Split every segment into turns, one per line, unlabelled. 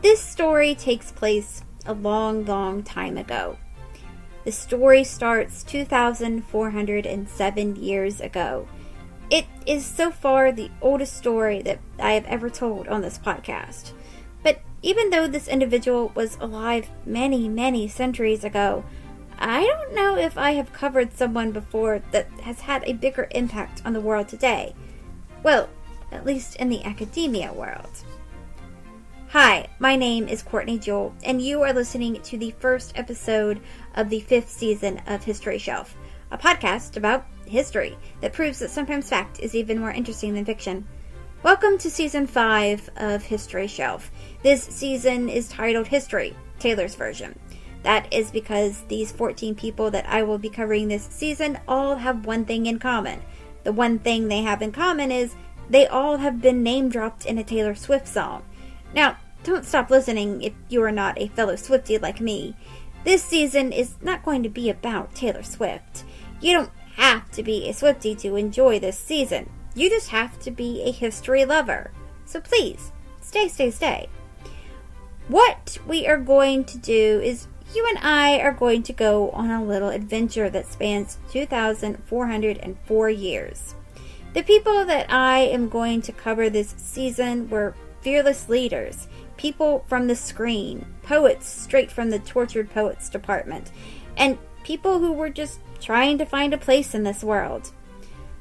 This story takes place a long, long time ago. The story starts 2,407 years ago. It is so far the oldest story that I have ever told on this podcast. But even though this individual was alive many, many centuries ago, I don't know if I have covered someone before that has had a bigger impact on the world today. Well, at least in the academia world. Hi, my name is Courtney Jewell, and you are listening to the first episode of the 5th season of History Shelf, a podcast about history that proves that sometimes fact is even more interesting than fiction. Welcome to Season 5 of History Shelf. This season is titled History, Taylor's Version. That is because these 14 people that I will be covering this season all have one thing in common. The one thing they have in common is they all have been name-dropped in a Taylor Swift song. Now, don't stop listening if you are not a fellow Swiftie like me. This season is not going to be about Taylor Swift. You don't have to be a Swiftie to enjoy this season. You just have to be a history lover. So please, stay. What we are going to do is you and I are going to go on a little adventure that spans 2,404 years. The people that I am going to cover this season were fearless leaders, people from the screen, poets straight from the tortured poets department, and people who were just trying to find a place in this world.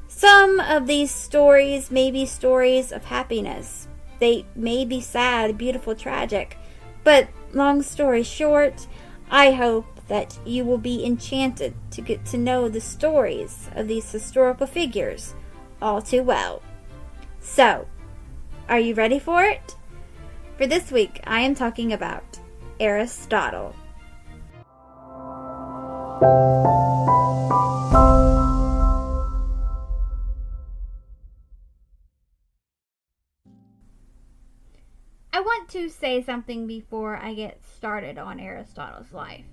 Some of these stories may be stories of happiness. They may be sad, beautiful, tragic, but long story short, I hope that you will be enchanted to get to know the stories of these historical figures all too well. So, are you ready for it? For this week, I am talking about Aristotle. I want to say something before I get started on Aristotle's life.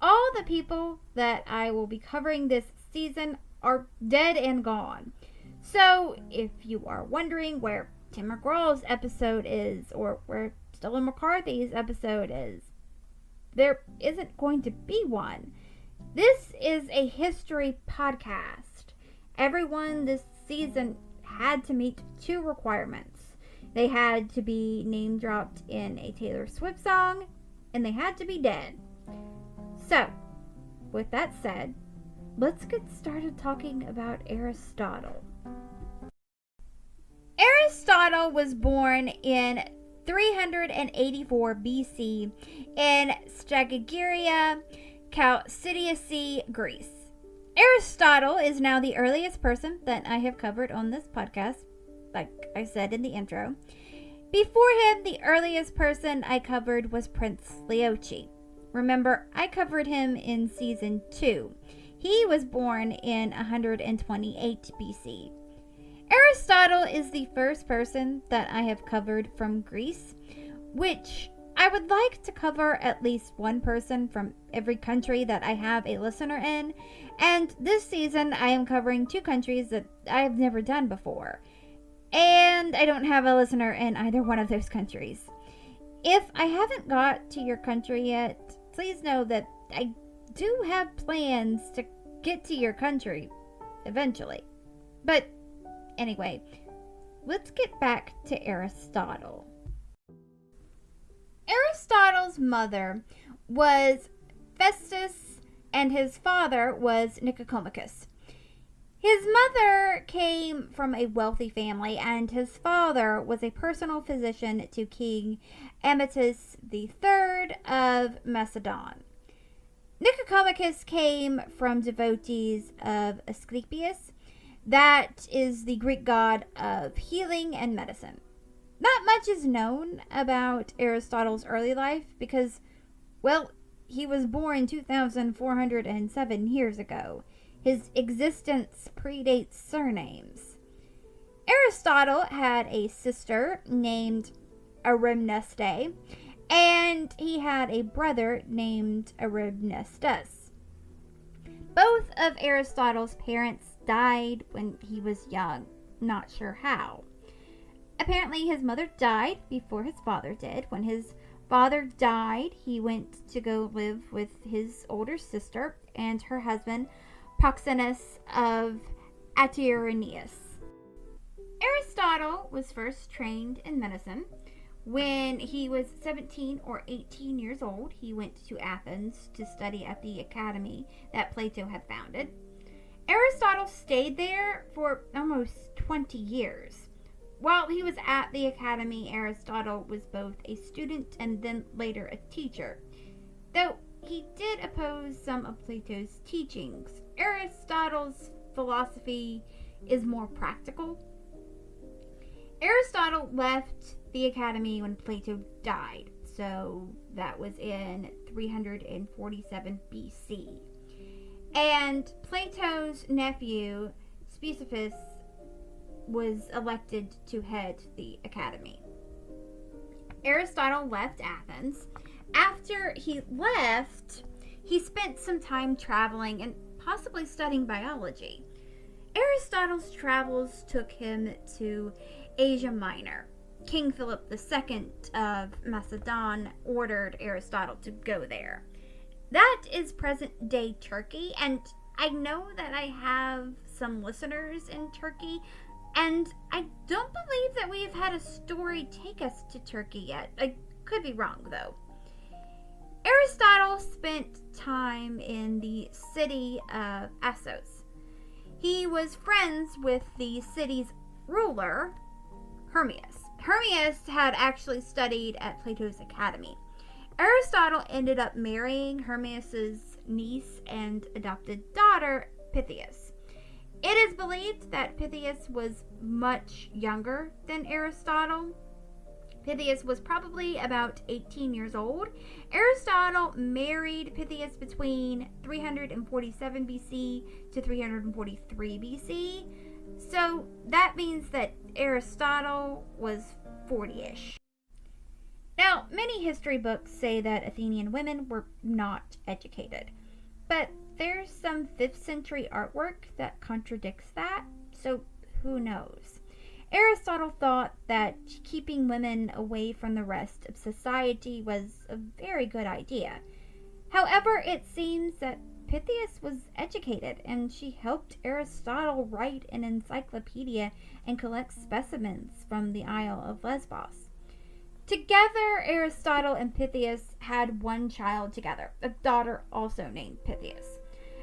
All the people that I will be covering this season are dead and gone. So, if you are wondering where Tim McGraw's episode is, or where Stella McCarthy's episode is, there isn't going to be one. This is a history podcast. Everyone this season had to meet two requirements. They had to be name dropped in a Taylor Swift song, and they had to be dead. So, with that said, let's get started talking about Aristotle. Aristotle was born in 384 BC in Stagageria, Chalcidice, Greece. Aristotle is now the earliest person that I have covered on this podcast, like I said in the intro. Before him, the earliest person I covered was Prince Laocoon. Remember, I covered him in Season 2. He was born in 128 BC. Aristotle is the first person that I have covered from Greece, which I would like to cover at least one person from every country that I have a listener in, and this season I am covering two countries that I have never done before, and I don't have a listener in either one of those countries. If I haven't got to your country yet, please know that I do have plans to get to your country eventually. But anyway, let's get back to Aristotle. Aristotle's mother was Festus, and his father was Nicomachus. His mother came from a wealthy family, and his father was a personal physician to King Amycus III of Macedon. Nicomachus came from devotees of Asclepius. That is the Greek god of healing and medicine. Not much is known about Aristotle's early life because, well, he was born 2,407 years ago. His existence predates surnames. Aristotle had a sister named Arymneste, and he had a brother named Arymnestus. Both of Aristotle's parents died when he was young, not sure how. Apparently, his mother died before his father did. When his father died, he went to go live with his older sister and her husband, Proxenus of Atyranus. Aristotle was first trained in medicine. When he was 17 or 18 years old, he went to Athens to study at the academy that Plato had founded. Aristotle stayed there for almost 20 years. While he was at the academy, Aristotle was both a student and then later a teacher. Though he did oppose some of Plato's teachings, Aristotle's philosophy is more practical. Aristotle left the academy when Plato died, so that was in 347 BC. And Plato's nephew, Speusippus, was elected to head the academy. Aristotle left Athens. After he left, he spent some time traveling and possibly studying biology. Aristotle's travels took him to Asia Minor. King Philip II of Macedon ordered Aristotle to go there. That is present-day Turkey, and I know that I have some listeners in Turkey, and I don't believe that we've had a story take us to Turkey yet. I could be wrong, though. Aristotle spent time in the city of Assos. He was friends with the city's ruler, Hermias. Hermias had actually studied at Plato's academy. Aristotle ended up marrying Hermias' niece and adopted daughter, Pythias. It is believed that Pythias was much younger than Aristotle. Pythias was probably about 18 years old. Aristotle married Pythias between 347 BC to 343 BC. So that means that Aristotle was 40-ish. Now, many history books say that Athenian women were not educated, but there's some 5th century artwork that contradicts that, so who knows? Aristotle thought that keeping women away from the rest of society was a very good idea. However, it seems that Pythias was educated, and she helped Aristotle write an encyclopedia and collect specimens from the Isle of Lesbos. Together, Aristotle and Pythias had one child together, a daughter also named Pythias.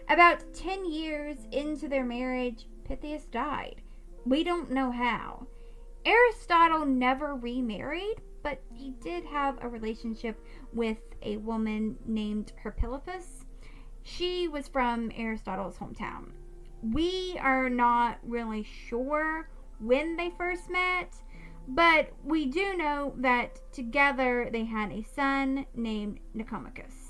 About 10 years into their marriage, Pythias died. We don't know how. Aristotle never remarried, but he did have a relationship with a woman named Herpilippus. She was from Aristotle's hometown. We are not really sure when they first met, but we do know that together they had a son named Nicomachus.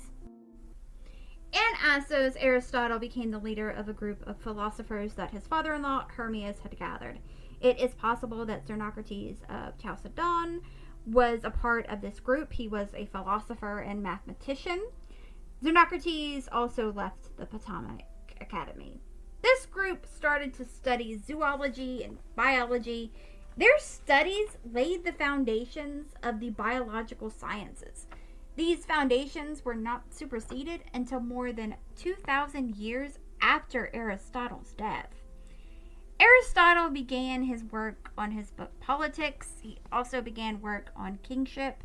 In Assos, Aristotle became the leader of a group of philosophers that his father-in-law Hermias had gathered. It is possible that Xenocrates of Chalcedon was a part of this group. He was a philosopher and mathematician. Xenocrates also left the Ptolemaic Academy. This group started to study zoology and biology. Their studies laid the foundations of the biological sciences. These foundations were not superseded until more than 2,000 years after Aristotle's death. Aristotle began his work on his book Politics. He also began work on kingship.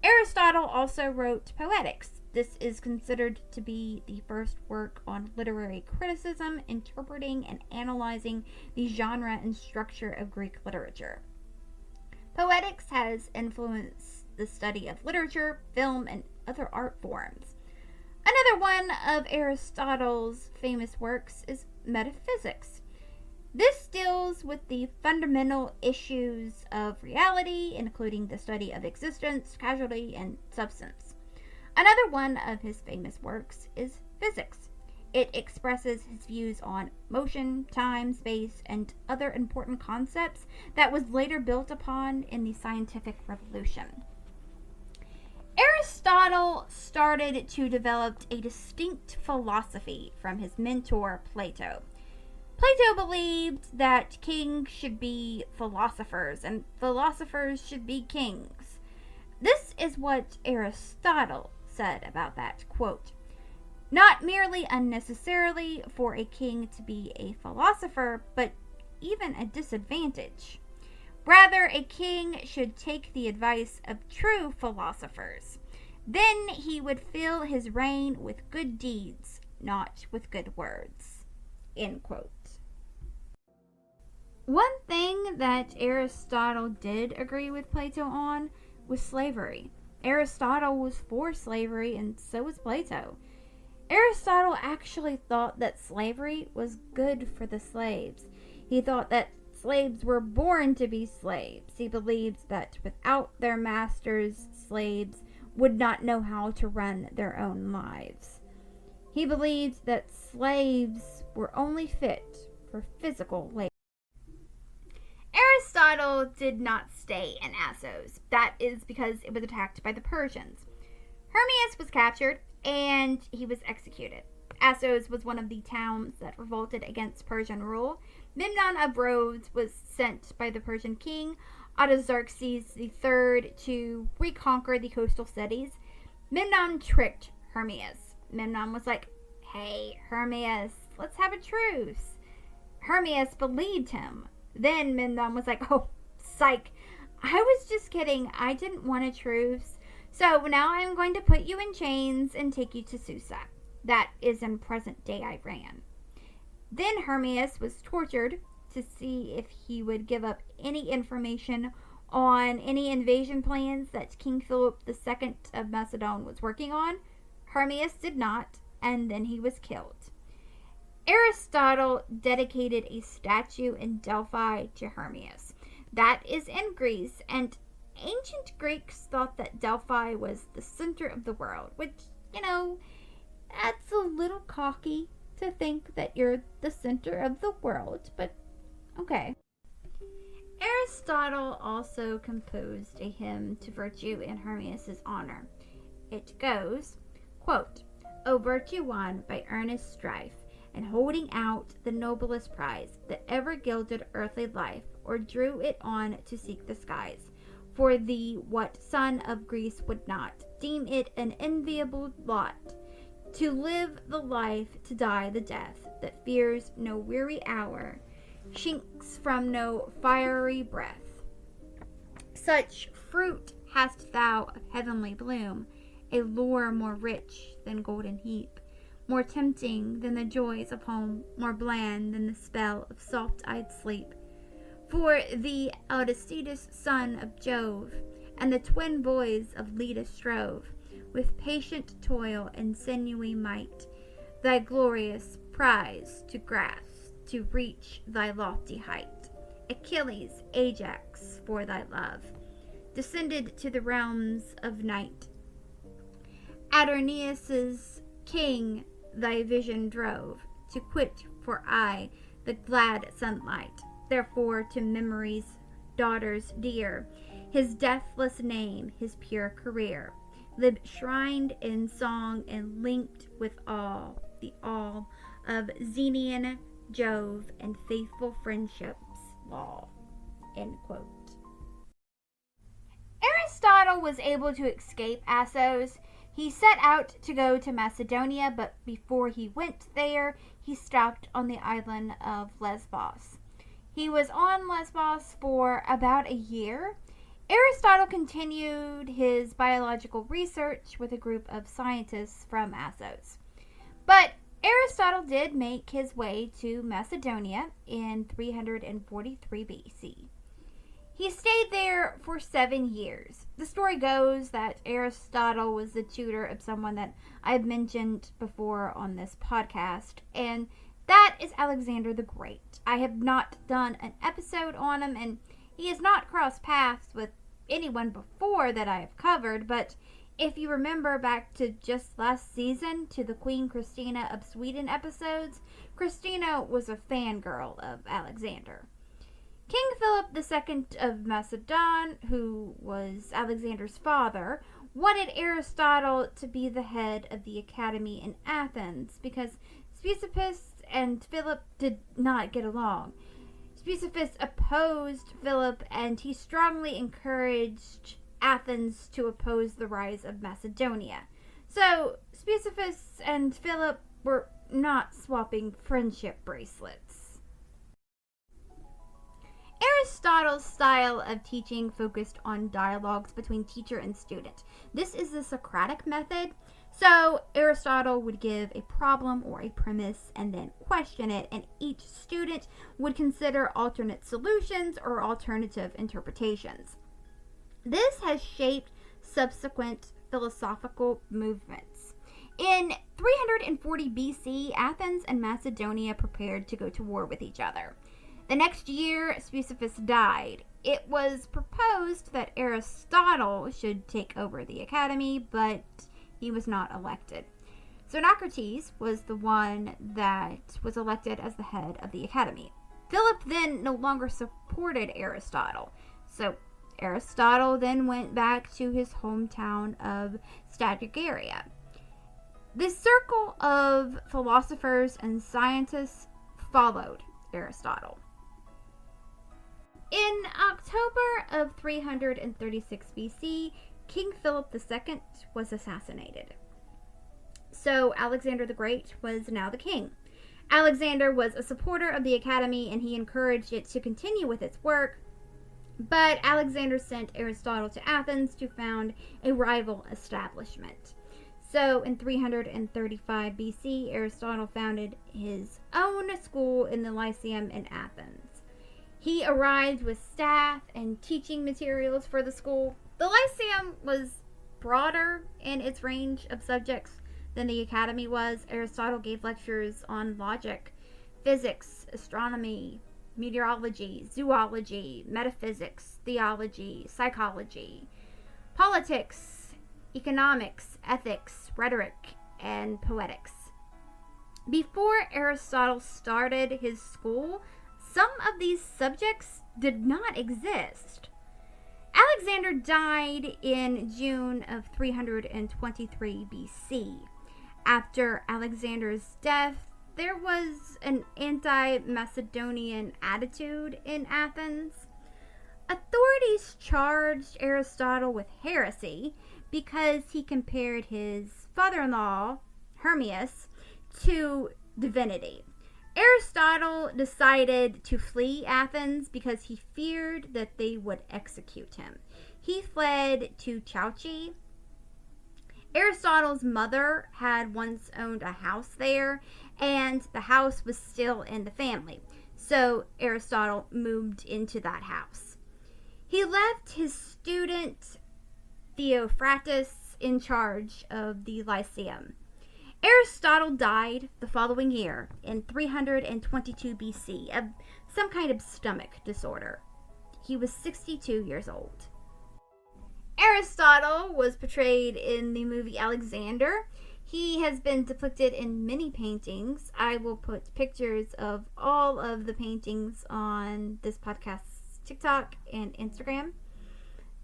Aristotle also wrote Poetics. This is considered to be the first work on literary criticism, interpreting and analyzing the genre and structure of Greek literature. Poetics has influenced the study of literature, film, and other art forms. Another one of Aristotle's famous works is Metaphysics. This deals with the fundamental issues of reality, including the study of existence, causality, and substance. Another one of his famous works is Physics. It expresses his views on motion, time, space, and other important concepts that was later built upon in the scientific revolution. Aristotle started to develop a distinct philosophy from his mentor, Plato. Plato believed that kings should be philosophers and philosophers should be kings. This is what Aristotle said about that, quote, "Not merely unnecessarily for a king to be a philosopher, but even a disadvantage. Rather, a king should take the advice of true philosophers. Then he would fill his reign with good deeds, not with good words." End quote. One thing that Aristotle did agree with Plato on was slavery. Aristotle was for slavery, and so was Plato. Aristotle actually thought that slavery was good for the slaves. He thought that slaves were born to be slaves. He believed that without their masters, slaves would not know how to run their own lives. He believed that slaves were only fit for physical labor. Aristotle did not stay in Assos. That is because it was attacked by the Persians. Hermias was captured and he was executed. Assos was one of the towns that revolted against Persian rule. Memnon of Rhodes was sent by the Persian king Artaxerxes III to reconquer the coastal cities. Memnon tricked Hermias. Memnon was like, "Hey, Hermias, let's have a truce." Hermias believed him. Then Memnon was like, "Oh, psych. I was just kidding. I didn't want a truce. So now I'm going to put you in chains and take you to Susa." That is in present-day Iran. Then Hermias was tortured to see if he would give up any information on any invasion plans that King Philip II of Macedon was working on. Hermias did not, and then he was killed. Aristotle dedicated a statue in Delphi to Hermias. That is in Greece, and ancient Greeks thought that Delphi was the center of the world, which, that's a little cocky to think that you're the center of the world, but okay. Aristotle also composed a hymn to virtue in Hermias' honor. It goes, quote, "O virtue won by earnest strife, and holding out the noblest prize that ever gilded earthly life, or drew it on to seek the skies. For thee, what son of Greece would not deem it an enviable lot, to live the life, to die the death, that fears no weary hour, shrinks from no fiery breath. Such fruit hast thou of heavenly bloom, a lure more rich than golden heap, more tempting than the joys of home, more bland than the spell of soft-eyed sleep. For the Alcestis son of Jove, and the twin boys of Leda strove, with patient toil and sinewy might, thy glorious prize to grasp, to reach thy lofty height. Achilles, Ajax, for thy love, descended to the realms of night. Adoneus' king thy vision drove, to quit for aye the glad sunlight. Therefore to memory's daughters dear, his deathless name, his pure career, lived shrined in song and linked with all, the all of Xenian Jove and faithful friendship's law." End quote. Aristotle was able to escape Assos. He set out to go to Macedonia, but before he went there, he stopped on the island of Lesbos. He was on Lesbos for about a year. Aristotle continued his biological research with a group of scientists from Assos. But Aristotle did make his way to Macedonia in 343 BC. He stayed there for 7 years. The story goes that Aristotle was the tutor of someone that I've mentioned before on this podcast, and that is Alexander the Great. I have not done an episode on him, and he has not crossed paths with anyone before that I have covered, but if you remember back to just last season, to the Queen Christina of Sweden episodes, Christina was a fangirl of Alexander. King Philip II of Macedon, who was Alexander's father, wanted Aristotle to be the head of the academy in Athens because Speusippus and Philip did not get along. Speusippus opposed Philip, and he strongly encouraged Athens to oppose the rise of Macedonia. So Speusippus and Philip were not swapping friendship bracelets. Aristotle's style of teaching focused on dialogues between teacher and student. This is the Socratic method. So Aristotle would give a problem or a premise and then question it, and each student would consider alternate solutions or alternative interpretations. This has shaped subsequent philosophical movements. In 340 BC, Athens and Macedonia prepared to go to war with each other. The next year, Speusippus died. It was proposed that Aristotle should take over the academy, but he was not elected. Xenocrates was the one that was elected as the head of the academy. Philip then no longer supported Aristotle, so Aristotle then went back to his hometown of Statugaria. The circle of philosophers and scientists followed Aristotle. In October of 336 BC, King Philip II was assassinated. So Alexander the Great was now the king. Alexander was a supporter of the academy, and he encouraged it to continue with its work, but Alexander sent Aristotle to Athens to found a rival establishment. So in 335 BC, Aristotle founded his own school in the Lyceum in Athens. He arrived with staff and teaching materials for the school. The Lyceum was broader in its range of subjects than the academy was. Aristotle gave lectures on logic, physics, astronomy, meteorology, zoology, metaphysics, theology, psychology, politics, economics, ethics, rhetoric, and poetics. Before Aristotle started his school, some of these subjects did not exist. Alexander died in June of 323 BC. After Alexander's death, there was an anti-Macedonian attitude in Athens. Authorities charged Aristotle with heresy because he compared his father-in-law, Hermias, to divinity. Aristotle decided to flee Athens because he feared that they would execute him. He fled to Chauci. Aristotle's mother had once owned a house there, and the house was still in the family. So Aristotle moved into that house. He left his student Theophrastus in charge of the Lyceum. Aristotle died the following year in 322 BC of some kind of stomach disorder. He was 62 years old. Aristotle was portrayed in the movie Alexander. He has been depicted in many paintings. I will put pictures of all of the paintings on this podcast's TikTok and Instagram.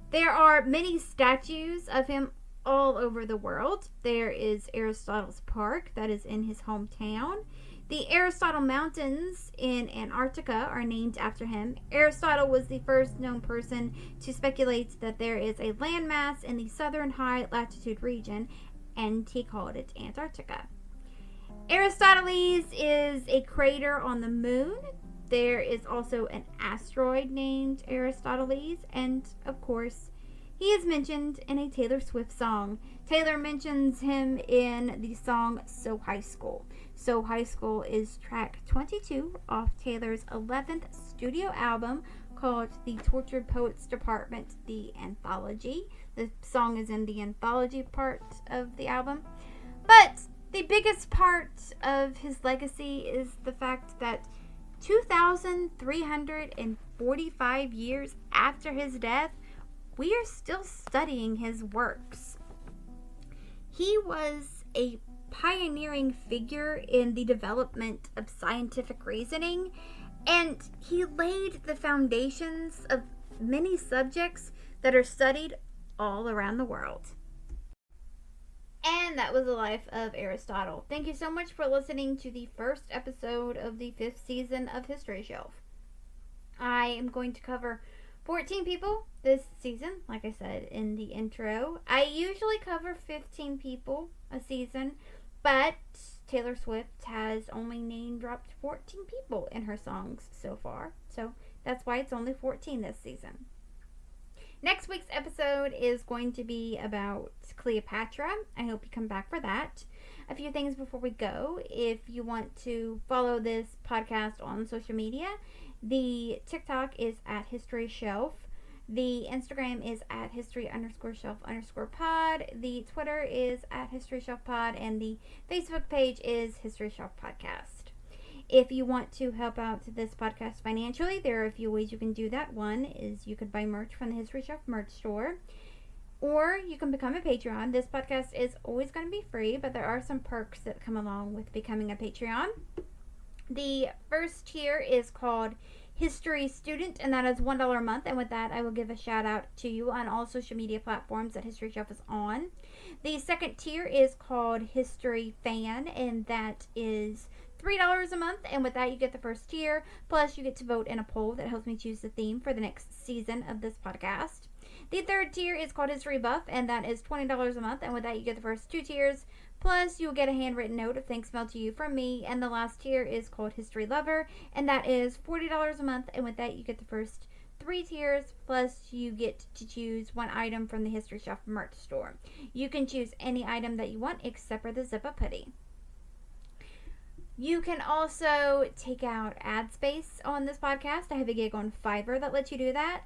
There are many statues of him all over the world. There is Aristotle's Park that is in his hometown. The Aristotle Mountains in Antarctica are named after him. Aristotle was the first known person to speculate that there is a landmass in the southern high latitude region, and he called it Antarctica. Aristoteles is a crater on the moon. There is also an asteroid named Aristoteles, and of course, he is mentioned in a Taylor Swift song. Taylor mentions him in the song So High School. So High School is track 22 off Taylor's 11th studio album called The Tortured Poets Department, The Anthology. The song is in the anthology part of the album. But the biggest part of his legacy is the fact that 2,345 years after his death, we are still studying his works. He was a pioneering figure in the development of scientific reasoning, and he laid the foundations of many subjects that are studied all around the world. And that was the life of Aristotle. Thank you so much for listening to the first episode of the 5th season of History Shelf. I am going to cover 14 people this season, like I said in the intro. I usually cover 15 people a season, but Taylor Swift has only name dropped 14 people in her songs so far. So that's why it's only 14 this season. Next week's episode is going to be about Cleopatra. I hope you come back for that. A few things before we go. If you want to follow this podcast on social media, the TikTok is at History Shelf. The Instagram is at history_shelf_pod. The Twitter is at History Shelf Pod. And the Facebook page is History Shelf Podcast. If you want to help out this podcast financially, there are a few ways you can do that. One is you could buy merch from the History Shelf merch store, or you can become a Patreon. This podcast is always going to be free, but there are some perks that come along with becoming a Patreon. The first tier is called History Student, and that is $1 a month. And with that, I will give a shout out to you on all social media platforms that History Shelf is on. The second tier is called History Fan, and that is $3 a month, and with that you get the first tier, plus you get to vote in a poll that helps me choose the theme for the next season of this podcast. The third tier is called History Buff, and that is $20 a month, and with that you get the first 2 tiers, plus you'll get a handwritten note of thanks mailed to you from me. And the last tier is called History Lover, and that is $40 a month, and with that you get the first 3 tiers, plus you get to choose one item from the History Shelf merch store. You can choose any item that you want except for the zip-up hoodie. You can also take out ad space on this podcast. I have a gig on Fiverr that lets you do that.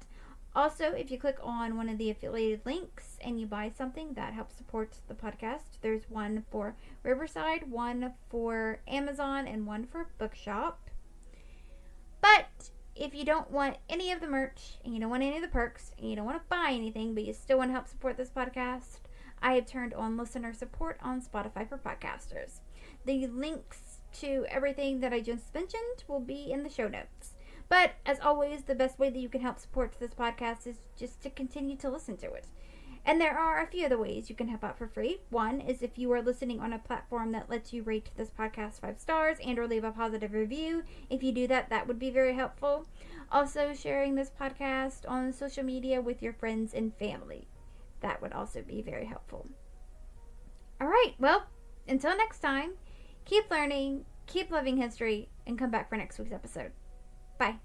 Also, if you click on one of the affiliated links and you buy something that helps support the podcast, there's one for Riverside, one for Amazon, and one for Bookshop. But if you don't want any of the merch, and you don't want any of the perks, and you don't want to buy anything, but you still want to help support this podcast, I have turned on listener support on Spotify for podcasters. The links to everything that I just mentioned will be in the show notes. But as always, the best way that you can help support this podcast is just to continue to listen to it. And there are a few other ways you can help out for free. One is if you are listening on a platform that lets you rate this podcast 5 stars and or leave a positive review. If you do that, that would be very helpful. Also, sharing this podcast on social media with your friends and family. That would also be very helpful. All right, well, until next time, keep learning, keep loving history, and come back for next week's episode. Bye.